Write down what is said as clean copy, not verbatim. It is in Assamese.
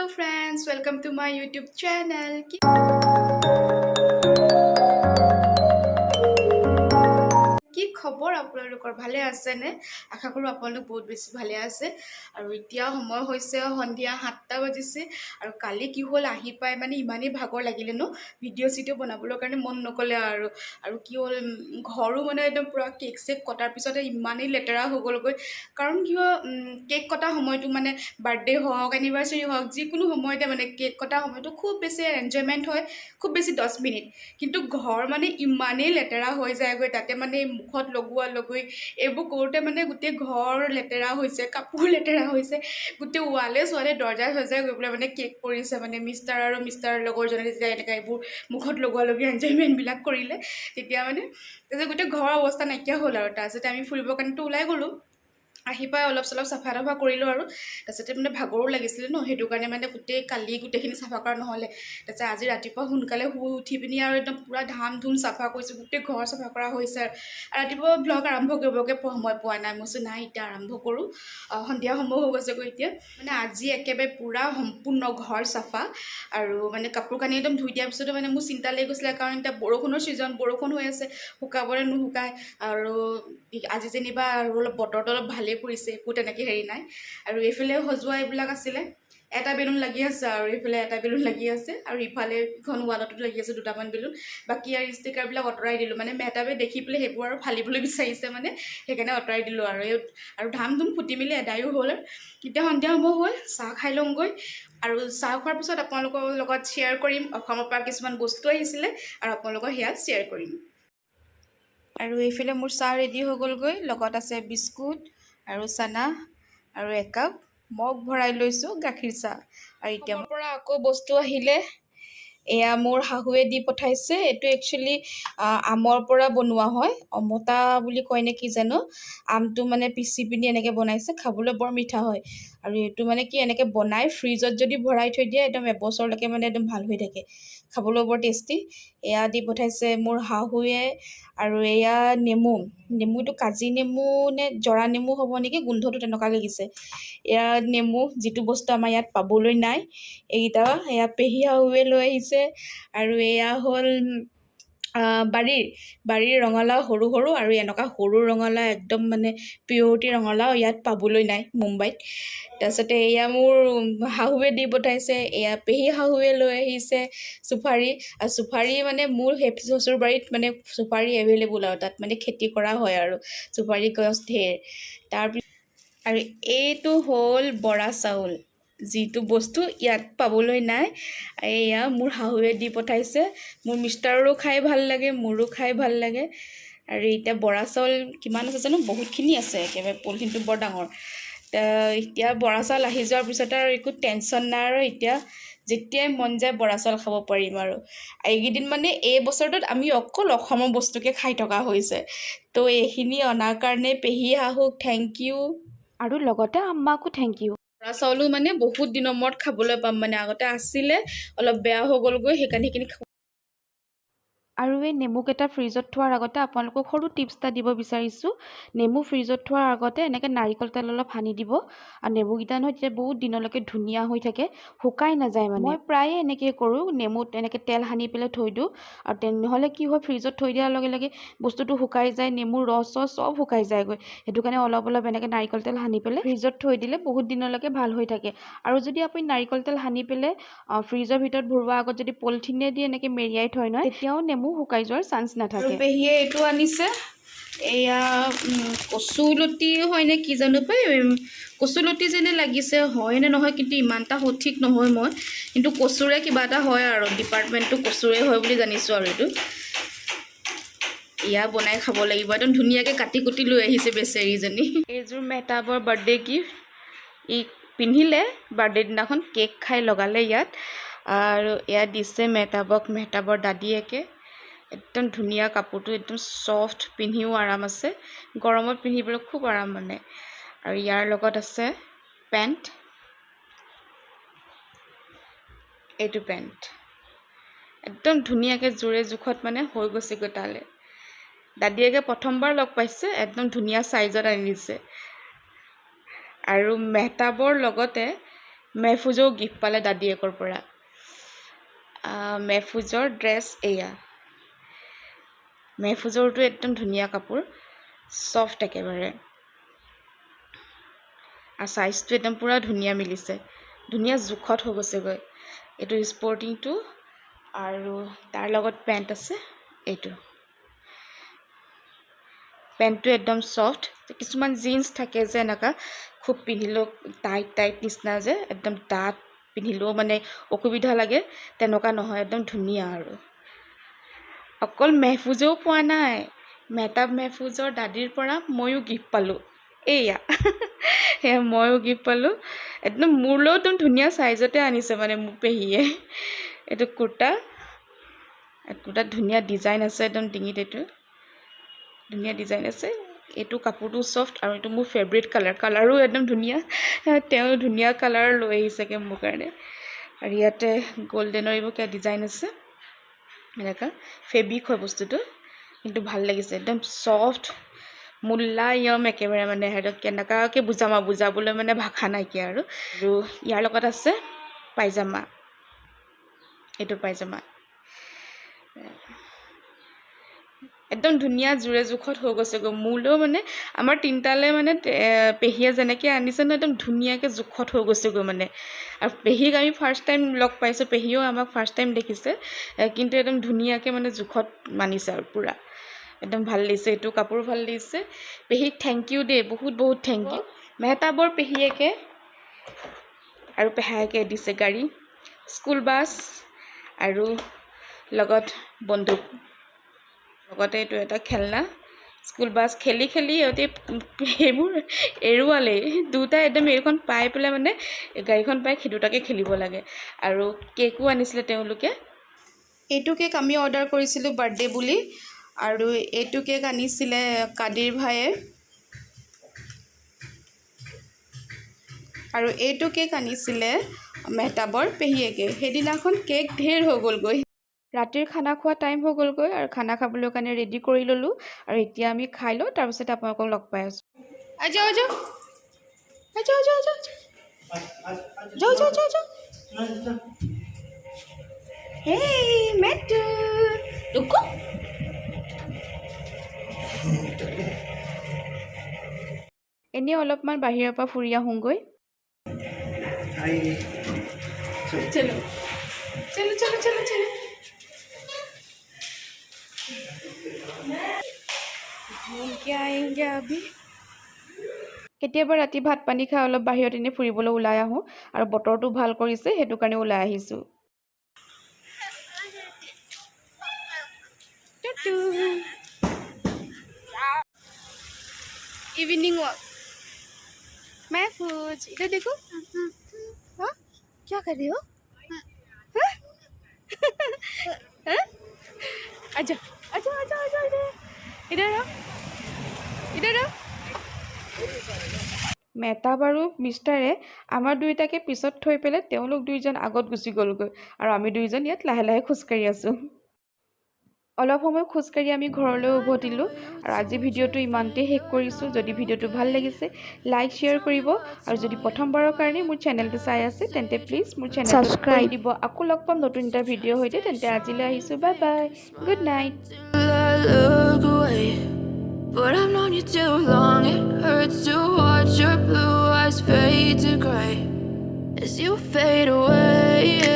Hello friends, welcome to my YouTube channel. কি খবৰ আপোনালোকৰ ভালে আছে নে আশা কৰো আপোনালোক বহুত বেছি ভালে আছে আৰু এতিয়া সময় হৈছে সন্ধিয়া 7টা বাজিছে আৰু কালি কি হল আহি পাই মানে ইমানেই ভাগৰ লাগিলে ন ভিডিও বনাবলৈ কাৰণে মন নকলে আৰু কি হল ঘৰো মানে একদম পুৰা কেক চেক কটাৰ পিছতে ইমানেই লেতেৰা হৈ গলগৈ কাৰণ কি কেক কটা সময়টো মানে বাৰ্থডে হওক এনিভাৰ্সাৰী হওক যিকোনো সময়তে মানে কেক কটা সময়টো খুব বেছি এনজয়মেন্ট হয় খুব বেছি 10 মিনিট কিন্তু ঘৰ মানে ইমানেই লেতেৰা হৈ যায়গৈ তাতে মানে মুখত লগোৱা লগৈ এইবোৰ কৰোঁতে মানে গোটেই ঘৰ লেতেৰা হৈছে কাপোৰ লেতেৰা হৈছে গোটেই ওৱালে সোৱালে দৰ্জা সজাই গৈ পেলাই মানে কেক পৰিছে মানে মিষ্টাৰ লগৰজনে যেতিয়া এনেকৈ এইবোৰ মুখত লগোৱা লগি এনজয়মেণ্টবিলাক কৰিলে তেতিয়া মানে তাৰপিছত গোটেই ঘৰৰ অৱস্থা নাইকিয়া হ'ল আৰু তাৰপিছতে আমি ফুৰিবৰ কাৰণেতো ওলাই গ'লোঁ আহি পাই অলপ চলপ চাফা তাফা কৰিলোঁ আৰু তাৰপিছতে মানে ভাগৰো লাগিছিলে ন সেইটো কাৰণে মানে গোটেইখিনি চাফা কৰা নহ'লে তাৰপিছত আজি ৰাতিপুৱা সোনকালে শুই উঠি পিনি আৰু একদম পূৰা ধাম ধুম চাফা কৰিছোঁ গোটেই ঘৰ চাফা কৰা হৈছে আৰু ৰাতিপুৱা ব্লগ আৰম্ভ কৰিবকৈ সময় পোৱা নাই মই নাই এতিয়া আৰম্ভ কৰোঁ সন্ধিয়া সময় হৈ গৈছেগৈ এতিয়া মানে আজি একেবাৰে পূৰা সম্পূৰ্ণ ঘৰ চাফা আৰু মানে কাপোৰ কানি একদম ধুই দিয়াৰ পিছতো মানে মোৰ চিন্তা লাগি গৈছিলে কাৰণ এতিয়া বৰষুণৰ ছিজন বৰষুণ হৈ আছে শুকাবলৈ নুশুকায় আৰু আজি যেনিবা আৰু অলপ বতৰটো অলপ ভালেই পৰিছে একো তেনেকৈ হেৰি নাই আৰু এইফালে সজোৱা এইবিলাক আছিলে এটা বেলুন লাগি আছে আৰু এইফালে এটা বেলুন লাগি আছে আৰু ইফালে ইখন ৱালতো লাগি আছে দুটামান বেলুন বাকী আৰু ষ্টিকাৰবিলাক আঁতৰাই দিলোঁ মানে মেহতাবে দেখি পেলাই সেইবোৰ আৰু ফালিবলৈ বিচাৰিছে মানে সেইকাৰণে আঁতৰাই দিলোঁ আৰু ধাম ধুম ফুটি মেলি এদায়ো হ'ল এতিয়া সন্ধিয়া সময় হ'ল চাহ খাই লওঁগৈ আৰু চাহ খোৱাৰ পিছত আপোনালোকৰ লগত শ্বেয়াৰ কৰিম অসমৰ পৰা কিছুমান বস্তু আহিছিলে আৰু আপোনালোকৰ সেয়া শ্বেয়াৰ কৰিম আৰু এইফালে মোৰ চাহ ৰেডি হৈ গ'লগৈ লগত আছে বিস্কুট আৰু চানা আৰু একাপ মগ ভৰাই লৈছোঁ গাখীৰ চাহ আৰু এতিয়া পৰা আকৌ বস্তু আহিলে এয়া মোৰ শাহুৱে দি পঠাইছে এইটো একচুৱেলি আমৰ পৰা বনোৱা হয় অমতা বুলি কয় নে কি জানো আমটো মানে পিচি পিনি এনেকৈ বনাইছে খাবলৈ বৰ মিঠা হয় আৰু এইটো মানে কি এনেকৈ বনাই ফ্ৰিজত যদি ভৰাই থৈ দিয়ে একদম এবছৰলৈকে মানে একদম ভাল হৈ থাকে খাবলৈ বৰ টেষ্টি এয়া দি পঠাইছে মোৰ শাহুৱে আৰু এয়া নেমুটো কাজি নেমু নে জৰা নেমু হ'ব নেকি গোন্ধটো তেনেকুৱা লাগিছে এয়া নেমু যিটো বস্তু আমাৰ ইয়াত পাবলৈ নাই এইকেইটা এয়া পেহী শাহুৱে লৈ আহিছে আৰু এয়া হ'ল বাৰীৰ ৰঙালাও সৰু সৰু আৰু এনেকুৱা সৰু ৰঙালাও একদম মানে পিয়ৰিটি ৰঙালাও ইয়াত পাবলৈ নাই মুম্বাইত তাৰপিছতে এয়া মোৰ শাহুৱে দি পঠাইছে এয়া পেহী শাহুৱে লৈ আহিছে চুপাৰী আৰু চুপাৰী মানে মোৰ শ্বশুৰ বাৰীত মানে চুপাৰী এভেইলেবল আৰু তাত মানে খেতি কৰা হয় আৰু চুপাৰী গছ ঢেৰ তাৰপিছত আৰু এইটো হ'ল বৰা চাউল যিটো বস্তু ইয়াত পাবলৈ নাই এয়া মোৰ শাহুৱে দি পঠাইছে মোৰ মিষ্টাৰৰো খাই ভাল লাগে মোৰো খাই ভাল লাগে আৰু এতিয়া বৰা চাউল কিমান আছে জানো বহুতখিনি আছে একেবাৰে পলিথিনটো বৰ ডাঙৰ এতিয়া বৰা চাউল আহি যোৱাৰ পিছত আৰু একো টেনশ্যন নাই আৰু এতিয়া যেতিয়াই মন যায় বৰা চাউল খাব পাৰিম আৰু এইকেইদিন মানে এই বছৰটোত আমি অকল অসমৰ বস্তুকে খাই থকা হৈছে তো এইখিনি অনাৰ কাৰণে পেহী শাহুক থেংক ইউ আৰু লগতে আম্মাকো থেংক ইউ বৰা চাউলো মানে বহুত দিনৰ মূৰত খাবলৈ পাম মানে আগতে আছিলে অলপ বেয়া হৈ গ'লগৈ সেইকাৰণে সেইখিনি আৰু এই নেমুকেইটা ফ্ৰিজত থোৱাৰ আগতে আপোনালোকক সৰু টিপছ এটা দিব বিচাৰিছোঁ নেমু ফ্ৰিজত থোৱাৰ আগতে এনেকৈ নাৰিকল তেল অলপ সানি দিব আৰু নেমুকেইটা নহয় তেতিয়া বহুত দিনলৈকে ধুনীয়া হৈ থাকে শুকাই নাযায় মানে মই প্ৰায়ে এনেকৈ কৰোঁ নেমুত এনেকৈ তেল সানি পেলাই থৈ দিওঁ আৰু নহ'লে কি হয় ফ্ৰিজত থৈ দিয়াৰ লগে লগে বস্তুটো শুকাই যায় নেমুৰ ৰস চব শুকাই যায়গৈ সেইটো কাৰণে অলপ এনেকৈ নাৰিকল তেল সানি পেলাই ফ্ৰিজত থৈ দিলে বহুত দিনলৈকে ভাল হৈ থাকে আৰু যদি আপুনি নাৰিকল তেল সানি পেলাই ফ্ৰিজৰ ভিতৰত ভৰোৱাৰ আগত যদি পলিথিনেদি এনেকৈ মেৰিয়াই থয় নহয় তেতিয়াও নেমু শুকাই যোৱাৰ চান্স নাথাকে আৰু পেহীয়ে এইটো আনিছে এয়া কচুলতি হয় নে কি জানো পাই কচুলতি যেনে লাগিছে হয় নে নহয় কিন্তু ইমান এটা সঠিক নহয় মই কিন্তু কচুৰে কিবা এটা হয় আৰু ডিপাৰ্টমেণ্টটো কচুৰে হয় বুলি জানিছোঁ আৰু এইটো এয়া বনাই খাব লাগিব একদম ধুনীয়াকৈ কাটি কুটি লৈ আহিছে বেচেৰীজনী এইযোৰ মেহতাবৰ বাৰ্থডে গিফ্ট ই পিন্ধিলে বাৰ্থডে দিনাখন কেক খাই লগালে ইয়াত আৰু এয়া দিছে মেহতাবৰ দাদীয়েকে একদম ধুনীয়া কাপোৰটো একদম ছফ্ট পিন্ধিও আৰাম আছে গৰমত পিন্ধিবলৈ খুব আৰাম মানে আৰু ইয়াৰ লগত আছে পেণ্ট এইটো পেণ্ট একদম ধুনীয়াকৈ জোৰে জোখত মানে হৈ গৈছেগৈ তালৈ দাদীয়েকে প্ৰথমবাৰ লগ পাইছে একদম ধুনীয়া চাইজত আনি দিছে আৰু মেহতাবৰ লগতে মেহফুজেও গিফ্ট পালে দাদীয়েকৰ পৰা। মেহফুজৰ ড্ৰেছ এয়া। মেহফুজৰটো একদম ধুনীয়া কাপোৰ, ছফ্ট একেবাৰে, আৰু চাইজটো একদম পূৰা ধুনীয়া মিলিছে, ধুনীয়া জোখত হৈ গৈছেগৈ। এইটো স্পৰ্টিংটো আৰু তাৰ লগত পেণ্ট আছে। এইটো পেণ্টটো একদম ছফ্ট। কিছুমান জিন্স থাকে যে এনেকুৱা খুব পিন্ধিলেও টাইট নিচিনা যে একদম ডাঠ, পিন্ধিলেও মানে অসুবিধা লাগে, তেনেকুৱা নহয়, একদম ধুনীয়া। আৰু অকল মেহফুজেও পোৱা নাই, মেহতাব মেহফুজৰ দাদীৰ পৰা ময়ো গিফ্ট পালোঁ। এয়া সেয়া ময়ো গিফ্ট পালোঁ। একদম মোৰলৈও একদম ধুনীয়া চাইজতে আনিছে মানে মোক পেহীয়ে। এইটো কুৰ্তাত ধুনীয়া ডিজাইন আছে, একদম ডিঙিত এইটো ধুনীয়া ডিজাইন আছে। এইটো কাপোৰটো ছফ্ট আৰু এইটো মোৰ ফেভৰেট কালাৰো একদম ধুনীয়া। তেওঁ ধুনীয়া কালাৰ লৈ আহিছেগৈ মোৰ কাৰণে। আৰু ইয়াতে গল্ডেনৰ এইবোৰ কিবা ডিজাইন আছে, এনেকুৱা ফেব্ৰিক হয় বস্তুটো, কিন্তু ভাল লাগিছে, একদম ছফ্ট মুলায়ম একেবাৰে। মানে সিহঁতক কেনেকুৱাকৈ বুজাবলৈ মানে ভাষা নাইকিয়া। আৰু ইয়াৰ লগত আছে পাইজামা, এইটো পাইজামা একদম ধুনীয়া জোৰে জোখত হৈ গৈছেগৈ। মোলৈও মানে আমাৰ তিনিটালৈ মানে পেহীয়ে যেনেকৈ আনিছে ন, একদম ধুনীয়াকৈ জোখত হৈ গৈছেগৈ মানে। আৰু পেহীক আমি ফাৰ্ষ্ট টাইম লগ পাইছোঁ, পেহীয়েও আমাক ফাৰ্ষ্ট টাইম দেখিছে, কিন্তু একদম ধুনীয়াকৈ মানে জোখত মানিছে আৰু পূৰা একদম ভাল লাগিছে। এইটো কাপোৰ ভাল লাগিছে। পেহীক থেংক ইউ দেই, বহুত থেংক ইউ। মেহতাবৰ পেহীয়েকে আৰু পেহায়েকে দিছে গাড়ী, স্কুল বাছ আৰু লগত বন্দুক, লগতে এইটো এটা খেলনা। স্কুল বাছ খেলি সিহঁতে সেইবোৰ এৰুৱালেই। দুটাই একদম এইখন পাই পেলাই মানে গাড়ীখন পাই সেই দুটাকে খেলিব লাগে। আৰু কেকো আনিছিলে তেওঁলোকে। এইটো কেক আমি অৰ্ডাৰ কৰিছিলোঁ বাৰ্থডে বুলি, আৰু এইটো কেক আনিছিলে কাদিৰ ভায়ে, আৰু এইটো কেক আনিছিলে মেহতাবৰ পেহীয়েকে। সেইদিনাখন কেক ঢেৰ হৈ গ'লগৈ। ৰাতিৰ খানা খোৱা টাইম হৈ গ'লগৈ, আৰু খানা খাবলৈ কাৰণে ৰেডি কৰি ল'লোঁ। আৰু এতিয়া আমি খাই লওঁ, তাৰপিছত আপোনালোকক লগ পাই আছোঁ। এনেই অলপমান বাহিৰৰ পৰা ফুৰি আহোঁগৈ। চলো চলো চলো চলো চলো। কেতিয়াবা ৰাতি ভাত পানী খাই অলপ বাহিৰত এনেই ফুৰিবলৈ ওলাই আহোঁ, আৰু বতৰটো ভাল কৰিছে, সেইটো কাৰণে ওলাই আহিছোঁ। Evening walk. महफूज इधर देखो। हाँ क्या कर रही हो? हाँ? हाँ? आजा आजा आजा आजा इधर आओ, इधर आओ। মেহতাব আৰু মিষ্টাৰে আমাৰ দুয়োটাকে পিছত থৈ পেলাই তেওঁলোক দুইজন আগত গুচি গ'লগৈ, আৰু আমি দুইজন ইয়াত লাহে লাহে খোজকাঢ়ি আছোঁ। অলপ সময় খোজকাঢ়ি আমি ঘৰলৈ উভতিলোঁ, আৰু আজি ভিডিঅ'টো ইমানতে শেষ কৰিছোঁ। যদি ভিডিঅ'টো ভাল লাগিছে লাইক শ্বেয়াৰ কৰিব, আৰু যদি প্ৰথমবাৰৰ কাৰণে মোৰ চেনেলটো চাই আছে তেন্তে প্লিজ মোৰ চেনেলটো ছাবস্ক্ৰাইব দিব। আকৌ লগ পাম নতুন এটা ভিডিঅ' সৈতে। তেন্তে আজিলৈ আহিছোঁ, bye bye, good night. But I've known you too long, it hurts to watch your blue eyes fade to gray as you fade away.